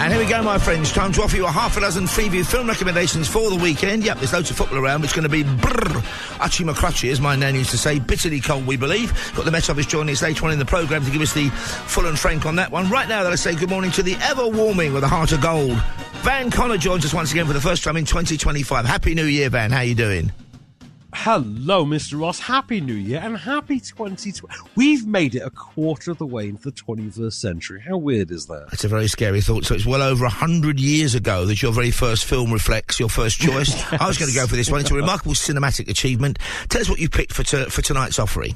And here we go, my friends. Time to offer you a half a dozen Freeview film recommendations for the weekend. Yep, there's loads of football around. It's going to be Uchi McCrutchy, as my nan used to say. Bitterly cold, we believe. Got the Met Office joining us later on in the programme to give us the full and frank on that one. Right now, let's say good morning to the ever-warming with a heart of gold. Van Connor joins us once again for the first time in 2025. Happy New Year, Van. How you doing? Hello, Mr. Ross. Happy New Year and happy 2020. We've made it a quarter of the way into the 21st century. How weird is that? It's a very scary thought. So it's well over 100 years ago that your very first film reflects your first choice. I was going to go for this one. It's a remarkable cinematic achievement. Tell us what you picked for tonight's offering.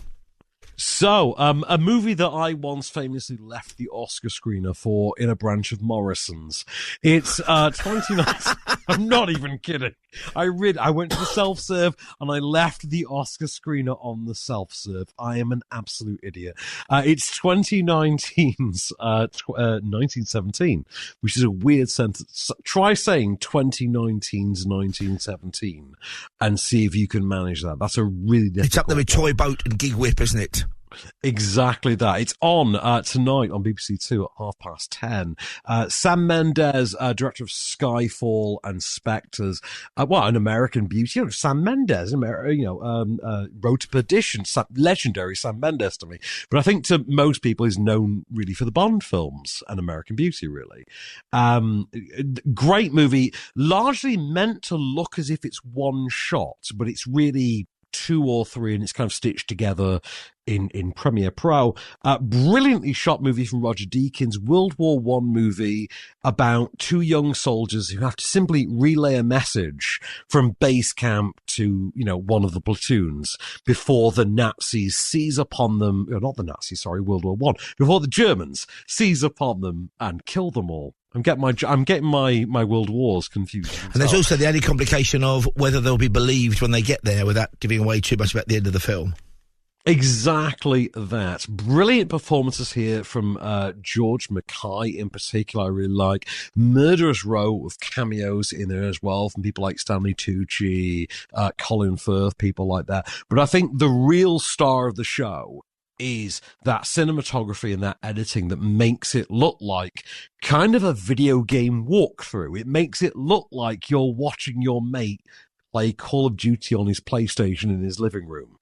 So, a movie that I once famously left the Oscar screener for in a branch of Morrison's. It's 29. I'm not even kidding. I went to the self-serve and I left the Oscar screener on the self-serve. I am an absolute idiot. It's 2019's 1917, which is a weird sentence. Try saying 2019's 1917 and see if you can manage that. That's a really difficult It's up there with Toy Boat and Gig Whip, isn't it? Exactly that. It's on tonight on BBC Two at 10:30. Sam Mendes, director of Skyfall and Spectres, an American Beauty. Sam Mendes, Road to Perdition, legendary Sam Mendes to me. But I think to most people he's known really for the Bond films and American Beauty, really. Great movie, largely meant to look as if it's one shot, but it's really two or three, and it's kind of stitched together in Premiere Pro. Brilliantly shot movie from Roger Deakins, World War I movie about two young soldiers who have to simply relay a message from base camp to, one of the platoons before the Nazis seize upon them, not the Nazis, sorry, World War I, before the Germans seize upon them and kill them all. I'm getting my world wars confused. And there's also the added complication of whether they'll be believed when they get there without giving away too much about the end of the film. Exactly that. Brilliant performances here from George Mackay in particular. I really like Murderous Row with cameos in there as well from people like Stanley Tucci, Colin Firth, people like that. But I think the real star of the show is that cinematography and that editing that makes it look like kind of a video game walkthrough. It makes it look like you're watching your mate play Call of Duty on his PlayStation in his living room.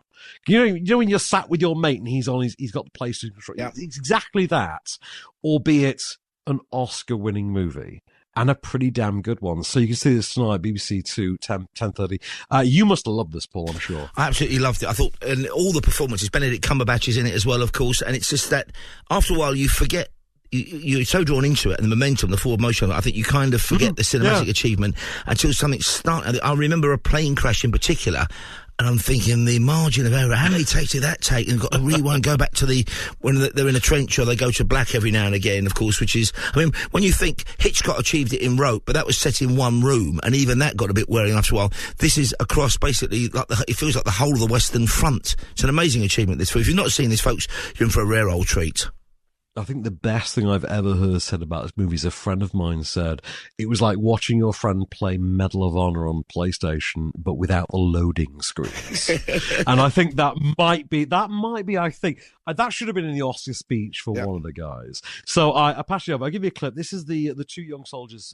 You know when you're sat with your mate and he's got the PlayStation control. Yeah. It's exactly that, albeit an Oscar-winning movie. And a pretty damn good one. So you can see this tonight, BBC 2, 10:30. You must have loved this, Paul, I'm sure. I absolutely loved it. I thought, and all the performances, Benedict Cumberbatch is in it as well, of course, and it's just that after a while you forget, you're so drawn into it and the momentum, the forward motion of it, I think you kind of forget the cinematic achievement until something starts. I remember a plane crash in particular, and I'm thinking the margin of error, how many takes did that take? And got to rewind, go back to when they're in a trench or they go to black every now and again, of course, which is, when you think Hitchcock achieved it in Rope, but that was set in one room, and even that got a bit wearing after a while. This is across basically, it feels like the whole of the Western Front. It's an amazing achievement, this film. If you've not seen this, folks, you're in for a rare old treat. I think the best thing I've ever heard said about this movie is a friend of mine said it was like watching your friend play Medal of Honor on PlayStation, but without the loading screens. And I think that might be, I think, that should have been in the Oscar speech for one of the guys. So I pass you over. I'll give you a clip. This is the two young soldiers,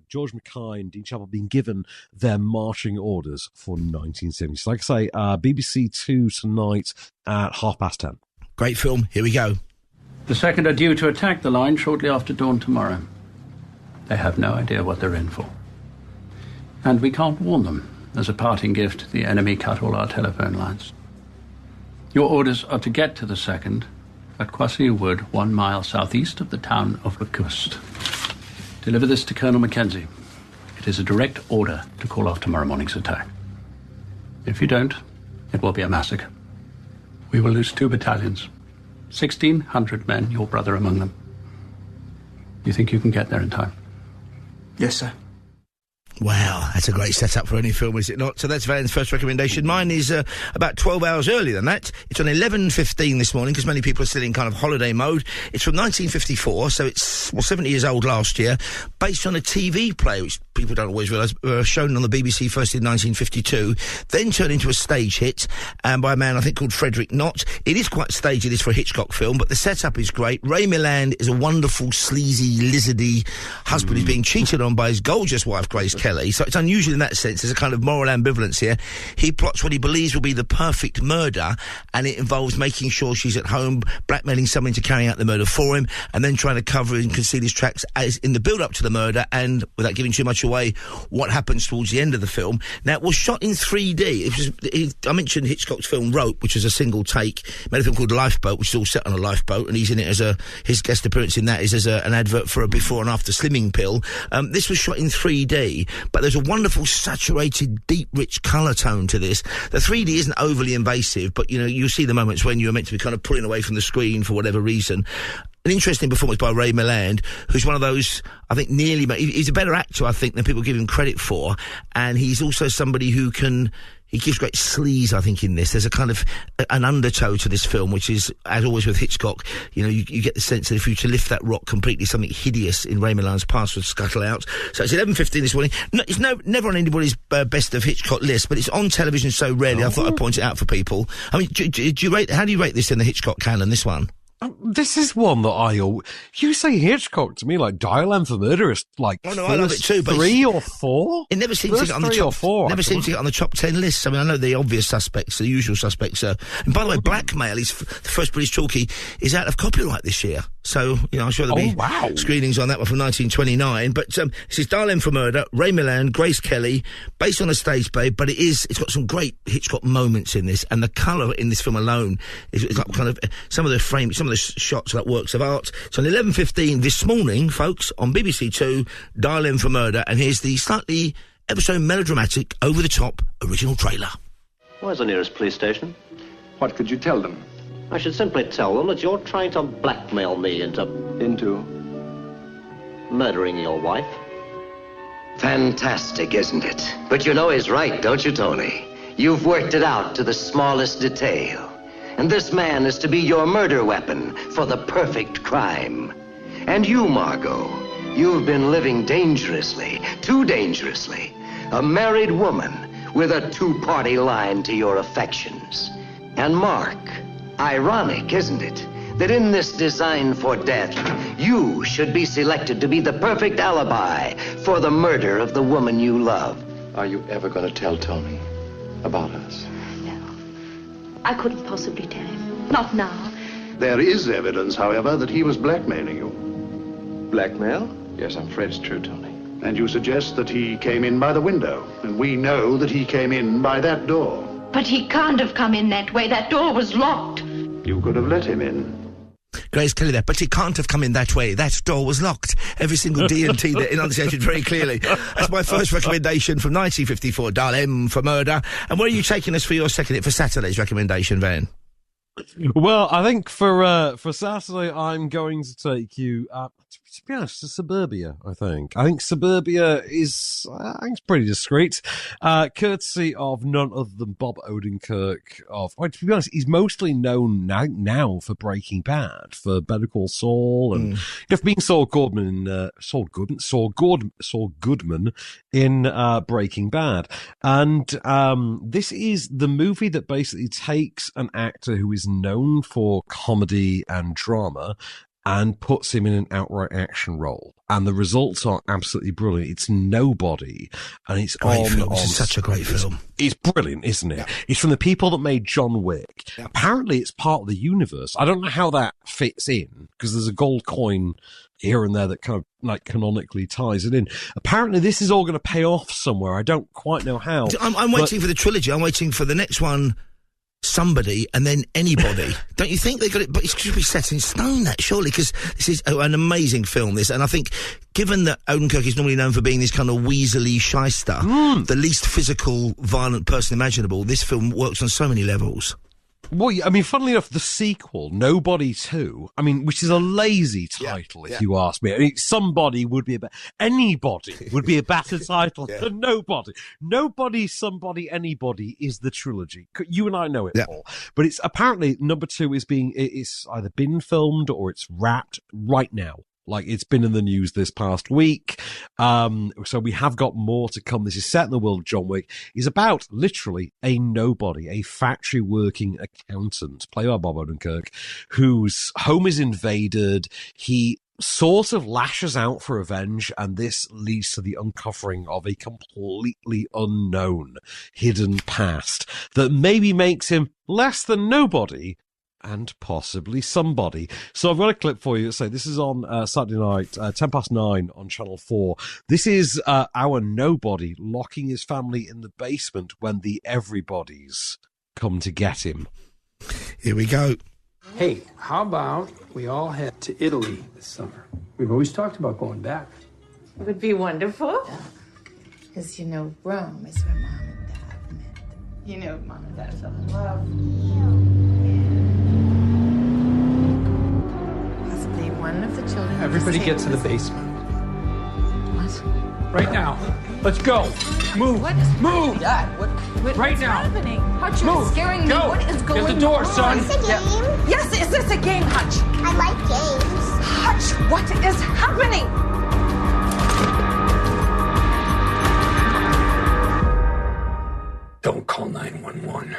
George Mackay and Dean Chappell, being given their marching orders for 1970. So like I say, BBC 2 tonight at 10:30. Great film. Here we go. The second are due to attack the line shortly after dawn tomorrow. They have no idea what they're in for. And we can't warn them. As a parting gift, the enemy cut all our telephone lines. Your orders are to get to the second at Quasiu Wood, 1 mile southeast of the town of Lacust. Deliver this to Colonel Mackenzie. It is a direct order to call off tomorrow morning's attack. If you don't, it will be a massacre. We will lose 2 battalions. 1,600 men, your brother among them. You think you can get there in time? Yes, sir. Wow, that's a great setup for any film, is it not? So that's Van's first recommendation. Mine is about 12 hours earlier than that. It's on 11:15 this morning, because many people are still in kind of holiday mode. It's from 1954, so it's 70 years old last year, based on a TV play, which people don't always realise, shown on the BBC first in 1952, then turned into a stage hit, by a man I think called Frederick Knott. It is quite stagey, this for a Hitchcock film, but the setup is great. Ray Milland is a wonderful, sleazy, lizardy husband who's being cheated on by his gorgeous wife, Grace Kelly. So it's unusual in that sense. There's a kind of moral ambivalence here. He plots what he believes will be the perfect murder, and it involves making sure she's at home, blackmailing someone to carry out the murder for him, and then trying to cover and conceal his tracks as in the build-up to the murder, and without giving too much away, what happens towards the end of the film. Now, it was shot in 3D. I mentioned Hitchcock's film Rope, which was a single take. He made a film called Lifeboat, which is all set on a lifeboat, and he's in it as his guest appearance in that is as an advert for a before and after slimming pill. This was shot in 3D, but there's a wonderful saturated, deep, rich colour tone to this. The 3D isn't overly invasive, but, you know, you see the moments when you're meant to be kind of pulling away from the screen for whatever reason. An interesting performance by Ray Milland, who's one of those, I think, he's a better actor, I think, than people give him credit for, and he's also somebody who he gives great sleaze, I think, in this. There's a kind of an undertow to this film, which is, as always with Hitchcock, you know, you get the sense that if you were to lift that rock completely, something hideous in Ray Milland's past would scuttle out. So it's 11:15 this morning. No, it's never on anybody's best of Hitchcock list, but it's on television so rarely, I thought I'd point it out for people. I mean, how do you rate this in the Hitchcock canon, this one? This is one that you say Hitchcock to me like Dial M for Murder is like I love it too, but 3 or 4. It never seems to get on the top 4. Never seems to get on the top 10 lists. I mean, I know the obvious suspects, the usual suspects are. And by the way, Blackmail, the first British talkie, is out of copyright this year. So, you know, I'm sure there'll be screenings on that one from 1929. But this is Dial M for Murder, Ray Milland, Grace Kelly, based on a stage play, but it's got some great Hitchcock moments in this, and the colour in this film alone is like kind of some of the frames, some of the shots are like works of art. So on 11:15 this morning, folks, on BBC Two, Dial M for Murder, and here's the slightly ever so melodramatic, over-the-top original trailer. Where's the nearest police station? What could you tell them? I should simply tell them that you're trying to blackmail me into murdering your wife. Fantastic, isn't it? But you know he's right, don't you, Tony? You've worked it out to the smallest detail. And this man is to be your murder weapon for the perfect crime. And you, Margot, you've been living dangerously, too dangerously. A married woman with a two-party line to your affections. And Mark, ironic, isn't it, that in this design for death, you should be selected to be the perfect alibi for the murder of the woman you love. Are you ever going to tell Tony about us? No. I couldn't possibly tell him. Not now. There is evidence, however, that he was blackmailing you. Blackmail? Yes, I'm afraid it's true, Tony. And you suggest that he came in by the window, and we know that he came in by that door. But he can't have come in that way. That door was locked. You could have let him in. Grace Kelly there, but he can't have come in that way. That door was locked. Every single D and T there enunciated very clearly. That's my first recommendation from 1954, Dial M for Murder. And where are you taking us for your second, for Saturday's recommendation, Van? Well, I think for Saturday, I'm going to take you, to be honest, to Suburbia, I think Suburbia is, pretty discreet, courtesy of none other than Bob Odenkirk to be honest, he's mostly known now for Breaking Bad, for Better Call Saul, and for being Saul Goodman in Breaking Bad. And this is the movie that basically takes an actor who is known for comedy and drama and puts him in an outright action role. And the results are absolutely brilliant. It's Nobody, and it's great film. It's such a great film. It's brilliant, isn't it? Yeah. It's from the people that made John Wick. Yeah. Apparently, it's part of the universe. I don't know how that fits in, because there's a gold coin here and there that kind of like canonically ties it in. Apparently, this is all going to pay off somewhere. I don't quite know how. I'm waiting for the trilogy. I'm waiting for the next one. Somebody and then anybody. Don't you think they got it? But it should be set in stone, that, surely, because this is an amazing film, this. And I think, given that Odenkirk is normally known for being this kind of weaselly shyster, the least physical, violent person imaginable, this film works on so many levels. Well, I mean, funnily enough, the sequel, Nobody 2, I mean, which is a lazy title, if you ask me. I mean, anybody would be a better title than Nobody. Nobody, Somebody, Anybody is the trilogy. You and I know it all. But it's apparently number 2 it's either been filmed or it's wrapped right now. Like, it's been in the news this past week. So we have got more to come. This is set in the world of John Wick. He's about, literally, a nobody, a factory working accountant, played by Bob Odenkirk, whose home is invaded. He sort of lashes out for revenge, and this leads to the uncovering of a completely unknown, hidden past that maybe makes him less than nobody, and possibly somebody. So I've got a clip for you. So this is on Saturday night, 9:10 on Channel 4. This is our nobody locking his family in the basement when the everybodies come to get him. Here we go. Hey, how about we all head to Italy this summer? We've always talked about going back. It would be wonderful. Because, you know, Rome is where Mom and Dad met. You know, Mom and Dad fell in love. Possibly one of the children... Everybody get to the basement. What? Right now. Let's go. Move. What is Move. Dad, what right what's now. Happening? Hutch, you're Move. scaring me. Go. What is going on? Get the door, son. Is this a game? Yes, is this a game, Hutch? I like games. Hutch, what is happening? Don't call 911.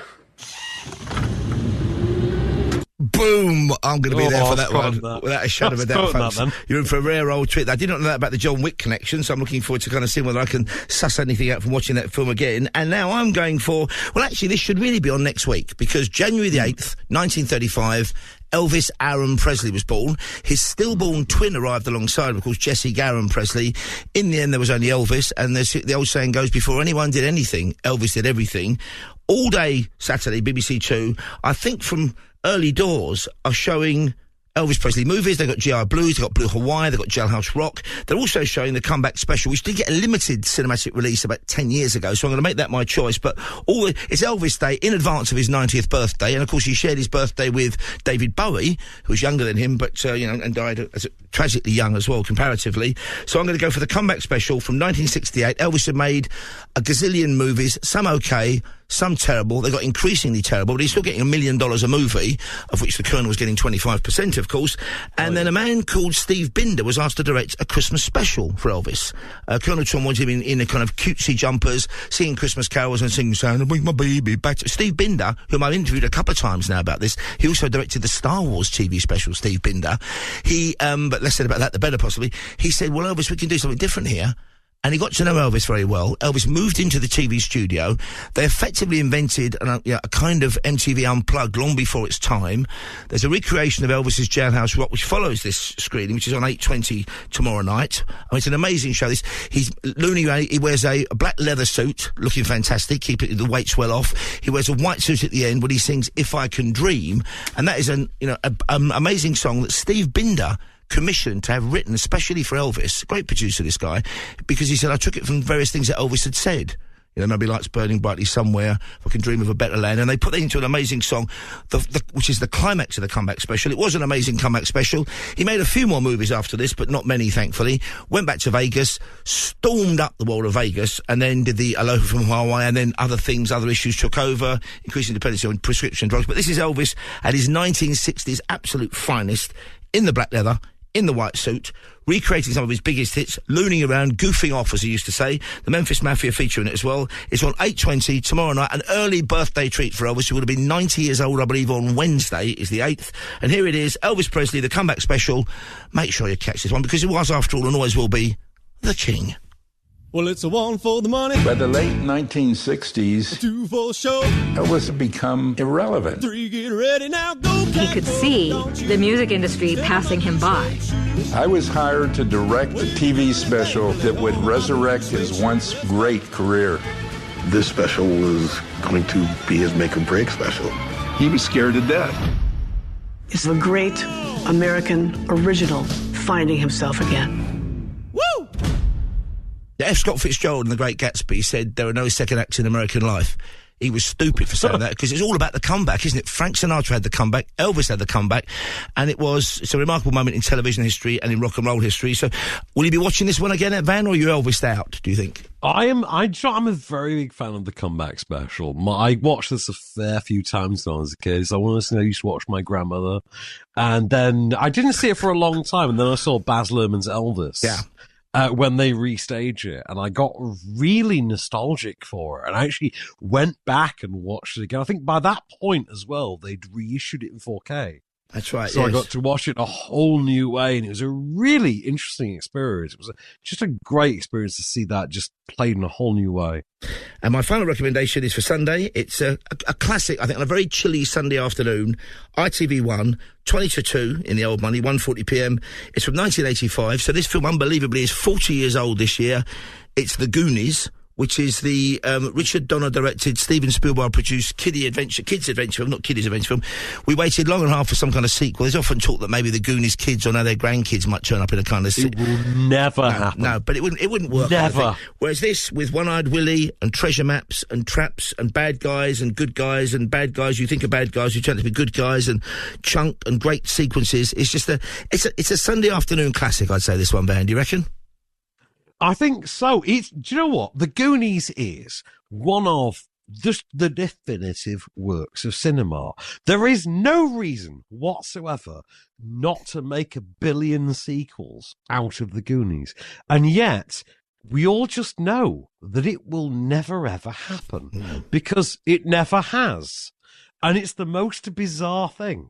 Boom! I'm going to be there for that one, that. without a shadow of a doubt, folks. You're in for a rare old treat. I did not know that about the John Wick connection, so I'm looking forward to kind of seeing whether I can suss anything out from watching that film again. And now I'm going for, well, actually, this should really be on next week, because January the 8th, 1935, Elvis Aaron Presley was born. His stillborn twin arrived alongside him, of course, Jesse Garon Presley. In the end, there was only Elvis, and the old saying goes, before anyone did anything, Elvis did everything. All day Saturday, BBC Two, I think from early doors, are showing Elvis Presley movies. They've got G.I. Blues, they've got Blue Hawaii, they've got Jailhouse Rock. They're also showing the comeback special, which did get a limited cinematic release about 10 years ago, so I'm going to make that my choice. But it's Elvis Day in advance of his 90th birthday, and of course he shared his birthday with David Bowie, who was younger than him, but, and died tragically young as well, comparatively. So I'm going to go for the comeback special from 1968. Elvis had made a gazillion movies, some okay, some terrible. They got increasingly terrible, but he's still getting $1 million a movie, of which the Colonel was getting 25%, of course. And then a man called Steve Binder was asked to direct a Christmas special for Elvis. Colonel Tom wanted him in a kind of cutesy jumpers, singing Christmas carols and singing, "Santa, bring my baby back." Steve Binder, whom I've interviewed a couple of times now about this, he also directed the Star Wars TV special, Steve Binder. But less said about that, the better possibly. He said, well, Elvis, we can do something different here. And he got to know Elvis very well. Elvis moved into the TV studio. They effectively invented a kind of MTV Unplugged long before its time. There's a recreation of Elvis's Jailhouse Rock, which follows this screening, which is on 8:20 tomorrow night. I mean, it's an amazing show. He's loony. He wears a black leather suit, looking fantastic, keeping the weights well off. He wears a white suit at the end when he sings "If I Can Dream," and that is an amazing song that Steve Binder commissioned to have written especially for Elvis. Great producer, this guy, because he said, I took it from various things that Elvis had said. Maybe lights burning brightly somewhere, if I can dream of a better land. And they put that into an amazing song, which is the climax of the comeback special. It was an amazing comeback special. He made a few more movies after this, but not many, thankfully. Went back to Vegas, stormed up the world of Vegas, and then did the Aloha from Hawaii, and then other issues took over, increasing dependency on prescription drugs. But this is Elvis at his 1960s absolute finest, in the black leather, in the white suit, recreating some of his biggest hits, looning around, goofing off, as he used to say. The Memphis Mafia feature in it as well. It's on 8:20 tomorrow night, an early birthday treat for Elvis, who would have been 90 years old, I believe, on Wednesday, is the 8th. And here it is, Elvis Presley, the comeback special. Make sure you catch this one, because it was, after all, and always will be, the king. Well, it's a one for the money. By the late 1960s, 2 for show. Elvis had become irrelevant. 3, get ready now, go. He could see the music industry passing him by. I was hired to direct a TV special that would resurrect his once great career. This special was going to be his make or break special. He was scared to death. It's a great American original finding himself again. F. Scott Fitzgerald in The Great Gatsby said there are no second acts in American life. he was stupid for saying that, because it's all about the comeback, isn't it? Frank Sinatra had the comeback, Elvis had the comeback, and it's a remarkable moment in television history and in rock and roll history. So, will you be watching this one again, Van, or are you Elvised out, do you think? I'm a very big fan of the comeback special. I watched this a fair few times when I was a kid. So I used to watch my grandmother, and then I didn't see it for a long time, and then I saw Baz Luhrmann's Elvis. Yeah. When they restage it, and I got really nostalgic for it, and I actually went back and watched it again. I think by that point as well, they'd reissued it in 4K. That's right. So yes. I got to watch it a whole new way, and it was a really interesting experience. It was just a great experience to see that just played in a whole new way. And my final recommendation is for Sunday. It's a classic, I think, on a very chilly Sunday afternoon. ITV1, 20 to 2 in the old money, 1:40pm. It's from 1985, so this film, unbelievably, is 40 years old this year. It's The Goonies, which is the Richard Donner directed, Steven Spielberg produced kids' adventure film, not kiddies adventure film. We waited long and hard for some kind of sequel. There's often talk that maybe the Goonies kids or now their grandkids might turn up in a kind of... It will never happen. No, but it wouldn't work. Never. Whereas this, with One-Eyed Willie and treasure maps and traps and bad guys and good guys and bad guys, you think of bad guys who turn out to be good guys, and chunk and great sequences. It's just it's a Sunday afternoon classic, I'd say, this one, Van. Do you reckon? I think so. Do you know what? The Goonies is one of just the definitive works of cinema. There is no reason whatsoever not to make 1 billion sequels out of the Goonies. And yet, we all just know that it will never ever happen because it never has. And it's the most bizarre thing.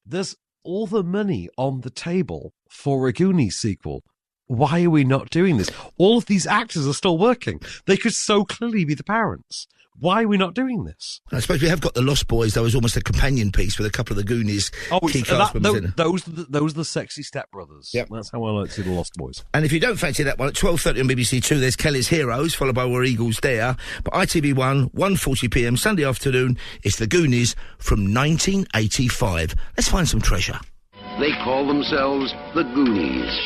There's all the money on the table for a Goonies sequel. Why are we not doing this? All of these actors are still working. They could so clearly be the parents. Why are we not doing this? I suppose we have got the Lost Boys. That was almost a companion piece with a couple of the Goonies key cast members in it. Those are the sexy stepbrothers. Yep. That's how I like to see the Lost Boys. And if you don't fancy that one, at 12:30 on BBC Two, there's Kelly's Heroes, followed by Where Eagles Dare. But ITV1, 1:40pm, Sunday afternoon, it's the Goonies from 1985. Let's find some treasure. They call themselves the Goonies.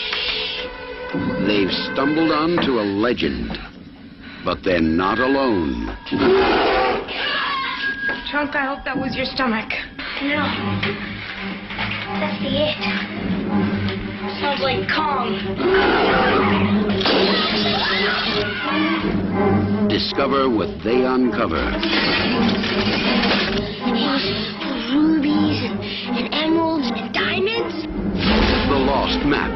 They've stumbled onto a legend, but they're not alone. Chunk, I hope that was your stomach. No. That's the it. Sounds like Kong. Discover what they uncover. Rubies and emeralds and diamonds. The lost map.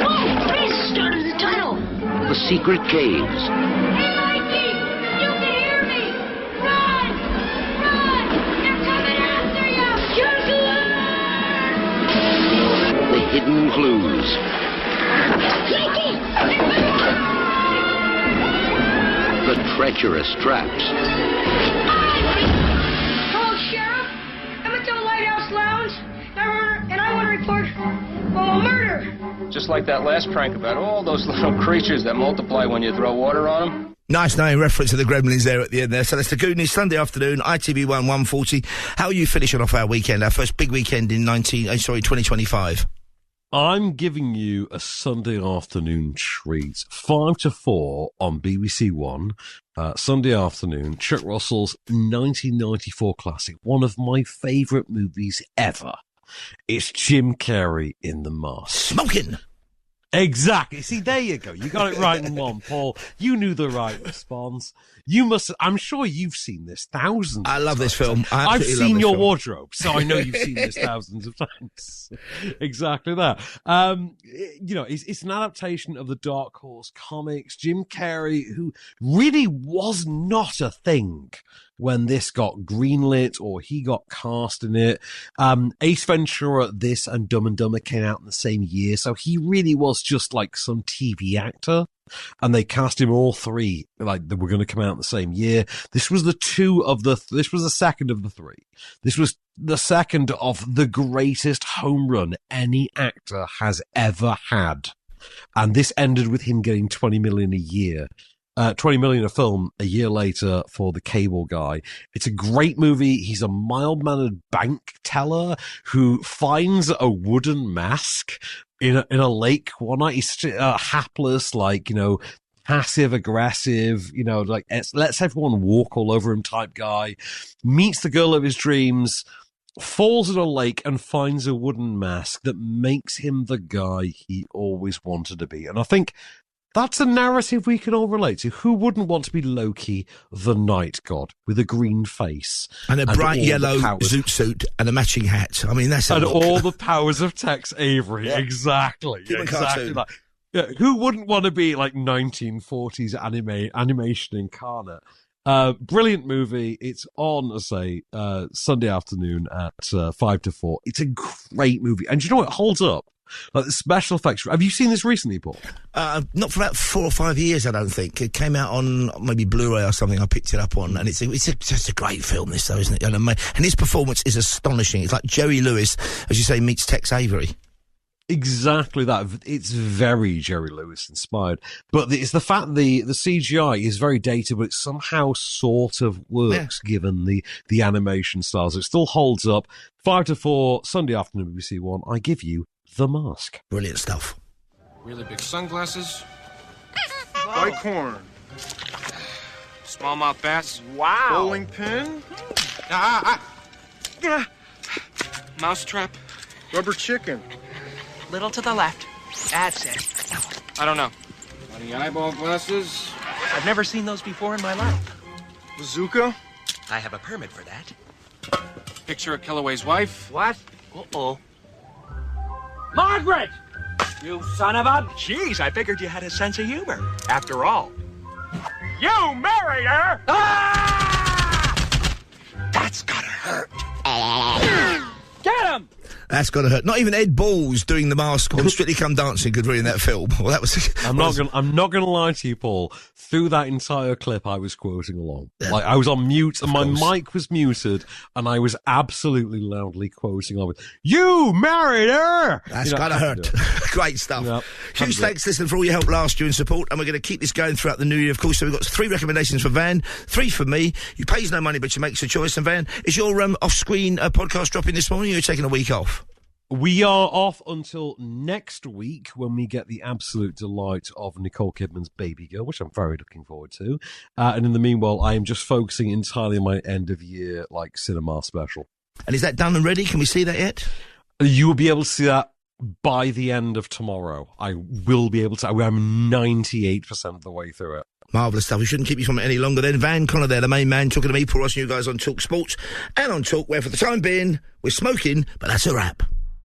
Oh, this started the tunnel. The secret caves. Hey, Mikey! You can hear me! Run! Run! They're coming after you! Juggler! The hidden clues. Mikey! The treacherous traps. Hello, Sheriff. I'm at the Lighthouse Lounge, and I want to report a murder. Just like that last prank about all those little creatures that multiply when you throw water on them. Nice name, reference to the Gremlins there at the end there. So that's the Goonies, Sunday afternoon, ITV1, 1:40. How are you finishing off our weekend, our first big weekend in 2025? I'm giving you a Sunday afternoon treat. 5 to 4 on BBC One. Sunday afternoon, Chuck Russell's 1994 classic, one of my favourite movies ever. It's Jim Carrey in The Mask. Smoking! Exactly. See, there you go. You got it right in one, Paul. You knew the right response. I'm sure you've seen this thousands of times. I love this film. I've seen your wardrobe, so I know you've seen this thousands of times. Exactly that. It's an adaptation of the Dark Horse comics. Jim Carrey, who really was not a thing when this got greenlit or he got cast in it. Ace Ventura, this, and Dumb and Dumber came out in the same year, so he really was just like some TV actor. And they cast him all three, like they were going to come out in the same year. This was the second of the three. This was the second of the greatest home run any actor has ever had. And this ended with him getting $20 million a year. 20 million a film a year later for the cable guy. It's a great movie. He's a mild-mannered bank teller who finds a wooden mask in a lake one night. He's such a hapless, passive-aggressive, like, let's everyone walk all over him type guy, meets the girl of his dreams, falls in a lake and finds a wooden mask that makes him the guy he always wanted to be. And I think that's a narrative we can all relate to. Who wouldn't want to be Loki, the night god, with a green face and a bright yellow zoot suit and a matching hat? I mean, that's all the powers of Tex Avery. Yeah. Exactly that. Yeah, who wouldn't want to be like 1940s animation incarnate? Brilliant movie. It's on, Sunday afternoon at 5 to 4. It's a great movie, and you know what? It holds up. Like the special effects. Have you seen this recently, Paul? Not for about 4 or 5 years, I don't think. It came out on maybe Blu-ray or something. I picked it up on, and it's just a great film, this, though, isn't it? And his performance is astonishing. It's like Jerry Lewis, as you say, meets Tex Avery. Exactly that. It's very Jerry Lewis inspired. But it's the fact the CGI is very dated, but it somehow sort of works given the animation styles. It still holds up. 5 to 4, Sunday afternoon, BBC One. I give you The Mask. Brilliant stuff. Really big sunglasses. Bicorn. Smallmouth bass. Wow. Bowling pin. Mousetrap. Rubber chicken. Little to the left. That's it. I don't know. Funny eyeball glasses. I've never seen those before in my life. Bazooka. I have a permit for that. Picture of Kellaway's wife. What? Uh-oh. Margaret! You son of a... Jeez, I figured you had a sense of humor. After all. You married her! Ah! That's gotta hurt. Get him! That's got to hurt. Not even Ed Balls doing The Mask on Strictly Come Dancing could ruin that film. Well, that was. I'm not going to lie to you, Paul. Through that entire clip, I was quoting along. Like I was on mute, and my mic was muted, and I was absolutely loudly quoting along with "You married her." That's got to hurt. Great stuff. Yep. Huge thanks, listen, for all your help last year and support, and we're going to keep this going throughout the new year, of course. So we've got 3 recommendations for Van, 3 for me. You pays no money, but you makes a choice. And Van, is your off-screen podcast dropping this morning? Or you're taking a week off? We are off until next week when we get the absolute delight of Nicole Kidman's Baby Girl, which I'm very looking forward to. And in the meanwhile, I am just focusing entirely on my end of year cinema special. And is that done and ready? Can we see that yet? You will be able to see that by the end of tomorrow. I will be able to. I'm 98% of the way through it. Marvellous stuff. We shouldn't keep you from it any longer then. Van Connor there, the main man, talking to me, Paul Ross, and you guys on talkSPORT and on Talk, where for the time being, we're smoking, but that's a wrap.